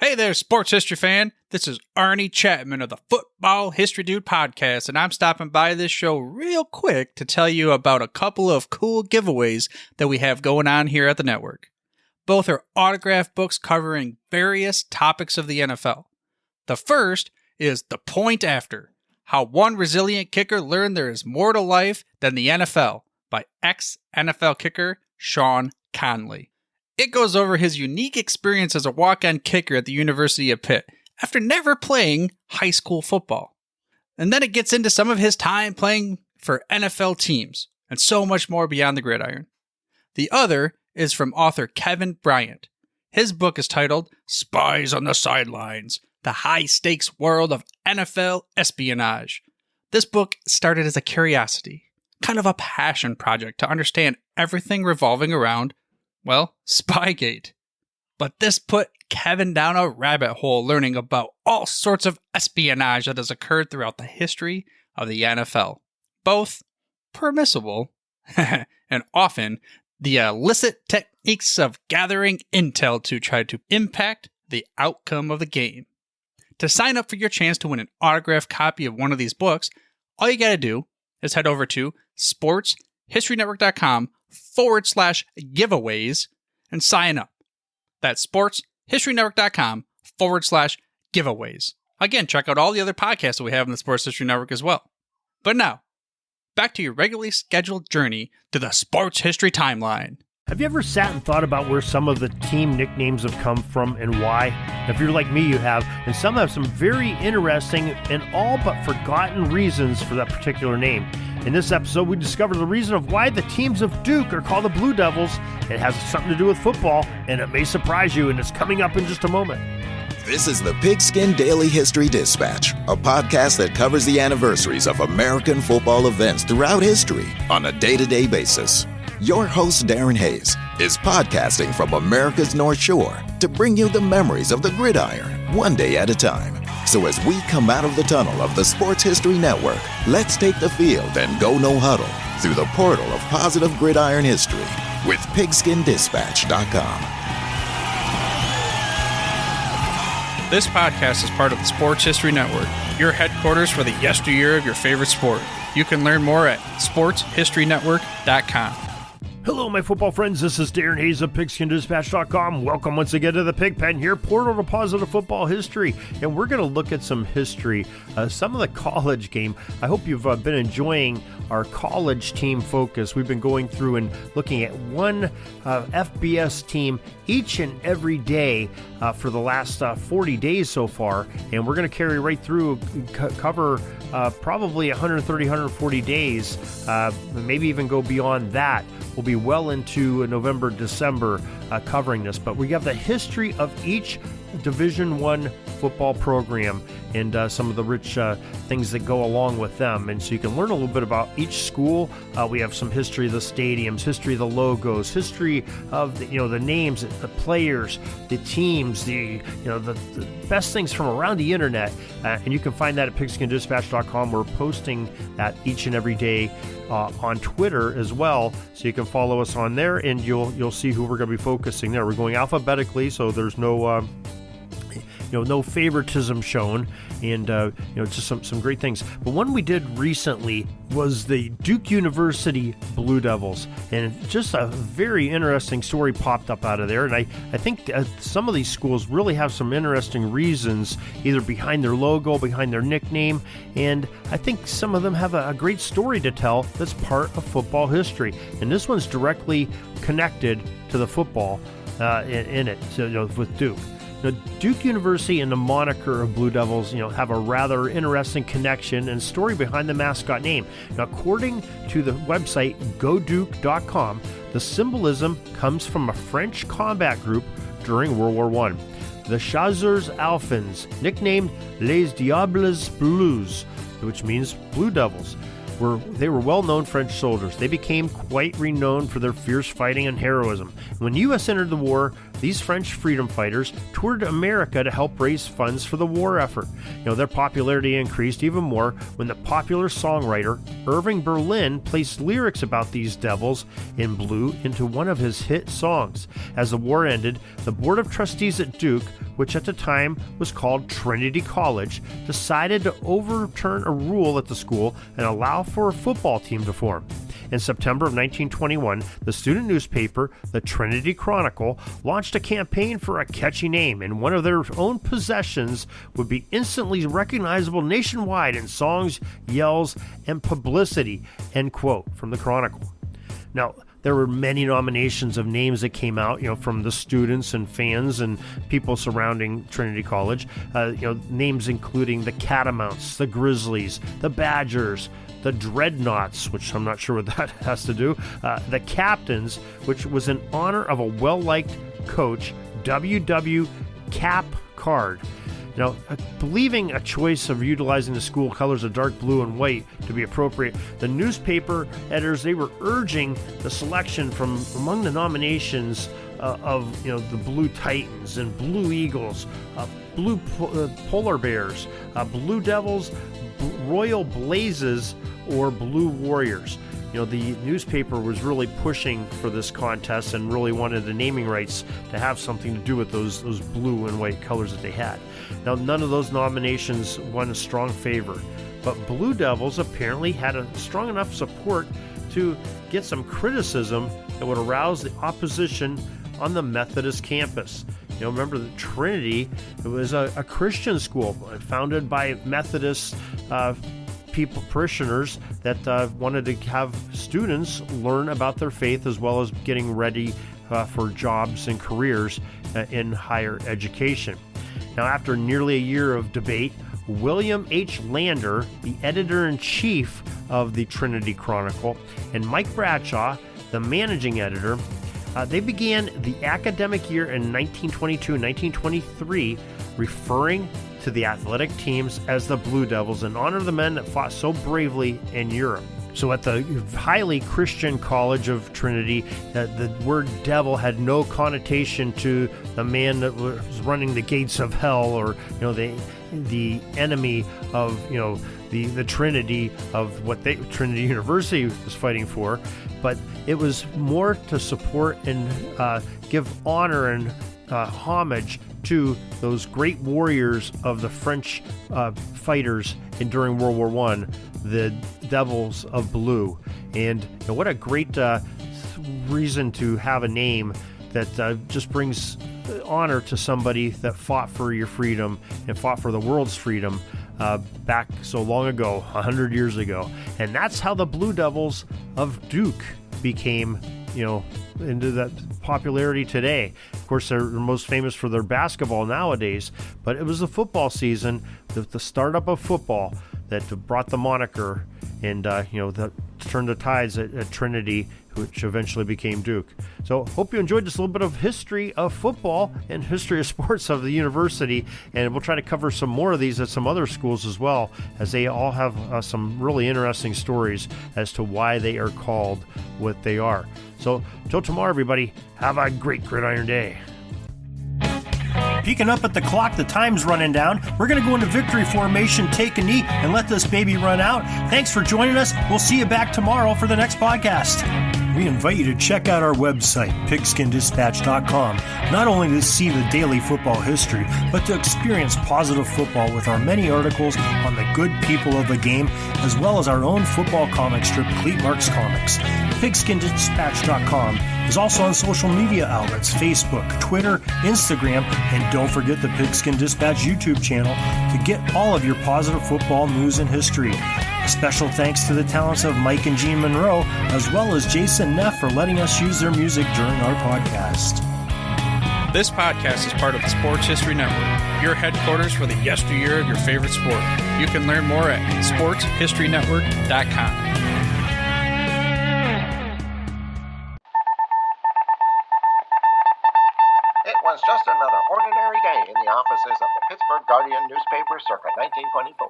Hey there, sports history fan. This is Arnie Chapman of the Football History Dude podcast, and I'm stopping by this show real quick to tell you about a couple of cool giveaways that we have going on here at the network. Both are autograph books covering various topics of the NFL. The first is The Point After: How One Resilient Kicker Learned There Is More to Life Than the NFL by ex-NFL kicker Sean Conley. It goes over his unique experience as a walk-on kicker at the University of Pitt after never playing high school football. And then it gets into some of his time playing for NFL teams and so much more beyond the gridiron. The other is from author Kevin Bryant. His book is titled Spies on the Sidelines: The High-Stakes World of NFL Espionage. This book started as a curiosity, kind of a passion project to understand everything revolving around, well, Spygate. But this put Kevin down a rabbit hole learning about all sorts of espionage that has occurred throughout the history of the NFL. Both permissible and often the illicit techniques of gathering intel to try to impact the outcome of the game. To sign up for your chance to win an autographed copy of one of these books, all you gotta do is head over to sportshistorynetwork.com/giveaways and sign up. That's sportshistorynetwork.com/giveaways. Again, check out all the other podcasts that we have in the Sports History Network as well. But now, back to your regularly scheduled journey to the sports history timeline. Have you ever sat and thought about where some of the team nicknames have come from and why? If you're like me, you have, and some have some very interesting and all but forgotten reasons for that particular name. In this episode, we discover the reason of why the teams of Duke are called the Blue Devils. It has something to do with football, and it may surprise you, and it's coming up in just a moment. This is the Pigskin Daily History Dispatch, a podcast that covers the anniversaries of American football events throughout history on a day-to-day basis. Your host, Darren Hayes, is podcasting from America's North Shore to bring you the memories of the gridiron, one day at a time. So as we come out of the tunnel of the Sports History Network, let's take the field and go no huddle through the portal of positive gridiron history with pigskindispatch.com. This podcast is part of the Sports History Network, your headquarters for the yesteryear of your favorite sport. You can learn more at sportshistorynetwork.com. Hello, my football friends. This is Darren Hayes of PigskinDispatch.com. Welcome once again to the Pigpen here, portal to positive football history. And we're going to look at some history, some of the college game. I hope you've been enjoying our college team focus. We've been going through and looking at one FBS team each and every day for the last 40 days so far. And we're going to carry right through, cover probably 130, 140 days, maybe even go beyond that. We'll be well into November, December covering this, but we have the history of each Division I football program and some of the rich things that go along with them. And so you can learn a little bit about each school. We have some history of the stadiums, history of the logos, history of the names, the players, the teams, the best things from around the internet. And you can find that at pigskindispatch.com. We're posting that each and every day on Twitter as well, so you can follow us on there, and you'll see who we're going to be focusing there. We're going alphabetically, so there's no no favoritism shown, and just some great things. But one we did recently was the Duke University Blue Devils, and just a very interesting story popped up out of there. And I think some of these schools really have some interesting reasons, either behind their logo, behind their nickname, and I think some of them have a great story to tell that's part of football history. And this one's directly connected to the football in it, so with Duke. Now, Duke University and the moniker of Blue Devils, have a rather interesting connection and story behind the mascot name. Now, according to the website goduke.com, the symbolism comes from a French combat group during World War I. The Chasseurs Alphins, nicknamed Les Diables Bleus, which means Blue Devils. They were well-known French soldiers. They became quite renowned for their fierce fighting and heroism. When the U.S. entered the war, these French freedom fighters toured America to help raise funds for the war effort. Their popularity increased even more when the popular songwriter Irving Berlin placed lyrics about these devils in blue into one of his hit songs. As the war ended, the Board of Trustees at Duke, which at the time was called Trinity College, decided to overturn a rule at the school and allow for a football team to form. In September of 1921, the student newspaper, the Trinity Chronicle, launched a campaign for a catchy name, and one of their own possessions would be instantly recognizable nationwide in songs, yells, and publicity, end quote, from the Chronicle. Now, there were many nominations of names that came out, from the students and fans and people surrounding Trinity College. Names including the Catamounts, the Grizzlies, the Badgers, the Dreadnoughts, which I'm not sure what that has to do, the Captains, which was in honor of a well-liked coach, W.W. Cathcart. Now, believing a choice of utilizing the school colors of dark blue and white to be appropriate, the newspaper editors, they were urging the selection from among the nominations of the Blue Titans and Blue Eagles, Blue Polar Bears, Blue Devils, Royal Blazes, or Blue Warriors. The newspaper was really pushing for this contest and really wanted the naming rights to have something to do with those blue and white colors that they had. Now, none of those nominations won a strong favor, but Blue Devils apparently had a strong enough support to get some criticism that would arouse the opposition on the Methodist campus. Remember that Trinity, it was a Christian school founded by Methodist parishioners that wanted to have students learn about their faith as well as getting ready for jobs and careers in higher education. Now, after nearly a year of debate, William H. Lander, the editor-in-chief of the Trinity Chronicle, and Mike Bradshaw, the managing editor, they began the academic year in 1922 and 1923 referring to the athletic teams as the Blue Devils in honor of the men that fought so bravely in Europe. So at the highly Christian College of Trinity, the word devil had no connotation to the man that was running the gates of hell, or the enemy of the Trinity of what Trinity University was fighting for, but it was more to support and give honor and homage to those great warriors of the French fighters during World War I, the Devils of Blue. And what a great reason to have a name that just brings honor to somebody that fought for your freedom and fought for the world's freedom back so long ago, 100 years ago. And that's how the Blue Devils of Duke became into that popularity today. Of course, they're most famous for their basketball nowadays, but it was the football season, the startup of football, that brought the moniker and that turned the tides at Trinity, which eventually became Duke. So hope you enjoyed this little bit of history of football and history of sports of the university, and we'll try to cover some more of these at some other schools as well, as they all have some really interesting stories as to why they are called what they are. So until tomorrow, everybody, have a great Gridiron Day. Peeking up at the clock, the time's running down. We're going to go into victory formation, take a knee, and let this baby run out. Thanks for joining us. We'll see you back tomorrow for the next podcast. We invite you to check out our website, PigskinDispatch.com, not only to see the daily football history, but to experience positive football with our many articles on the good people of the game, as well as our own football comic strip, Cleat Marks Comics. PigskinDispatch.com is also on social media outlets, Facebook, Twitter, Instagram, and don't forget the Pigskin Dispatch YouTube channel to get all of your positive football news and history. A special thanks to the talents of Mike and Jean Monroe, as well as Jason Neff for letting us use their music during our podcast. This podcast is part of the Sports History Network, your headquarters for the yesteryear of your favorite sport. You can learn more at sportshistorynetwork.com. It was just another ordinary day in the offices of the Pittsburgh Guardian newspaper circa 1924.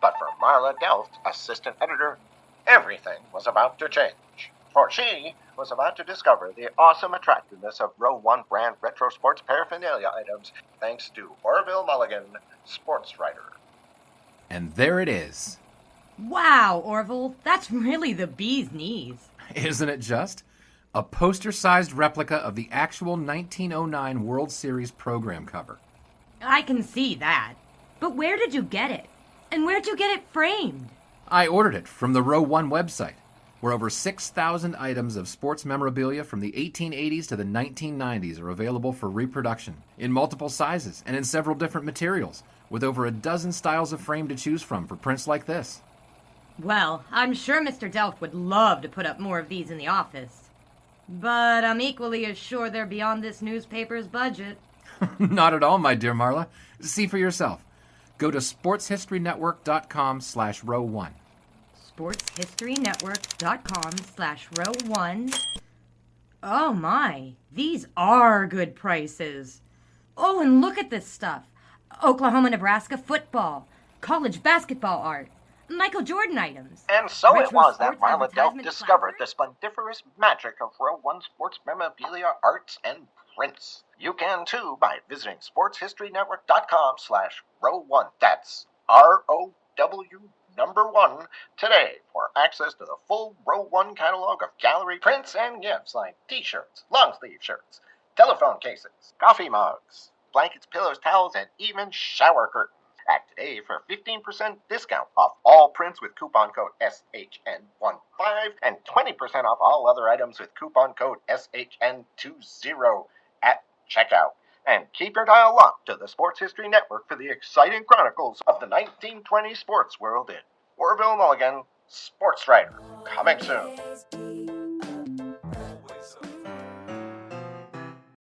But for Marla Delft, assistant editor, everything was about to change. For she was about to discover the awesome attractiveness of Row 1 brand retro sports paraphernalia items thanks to Orville Mulligan, sports writer. And there it is. Wow, Orville, that's really the bee's knees. Isn't it just? A poster-sized replica of the actual 1909 World Series program cover. I can see that. But where did you get it? And where'd you get it framed? I ordered it from the Row 1 website, where over 6,000 items of sports memorabilia from the 1880s to the 1990s are available for reproduction, in multiple sizes and in several different materials, with over a dozen styles of frame to choose from for prints like this. Well, I'm sure Mr. Delft would love to put up more of these in the office. But I'm equally as sure they're beyond this newspaper's budget. Not at all, my dear Marla. See for yourself. Go to sportshistorynetwork.com/row1. sportshistorynetwork.com/row1. Oh my, these are good prices. Oh, and look at this stuff. Oklahoma-Nebraska football, college basketball art, Michael Jordan items. And so it retro was that sports Marla Delft advertisement discovered the clapboards. splendiferous magic of Row 1 sports memorabilia arts and prints. You can too by visiting sportshistorynetwork.com/row1. That's ROW1 today for access to the full Row 1 catalog of gallery prints and gifts like t-shirts, long sleeve shirts, telephone cases, coffee mugs, blankets, pillows, towels, and even shower curtains. Act today for a 15% discount off all prints with coupon code SHN15 and 20% off all other items with coupon code SHN20 at checkout. And keep your dial locked to the Sports History Network for the exciting chronicles of the 1920 sports world in Orville Mulligan, sports writer. Coming soon.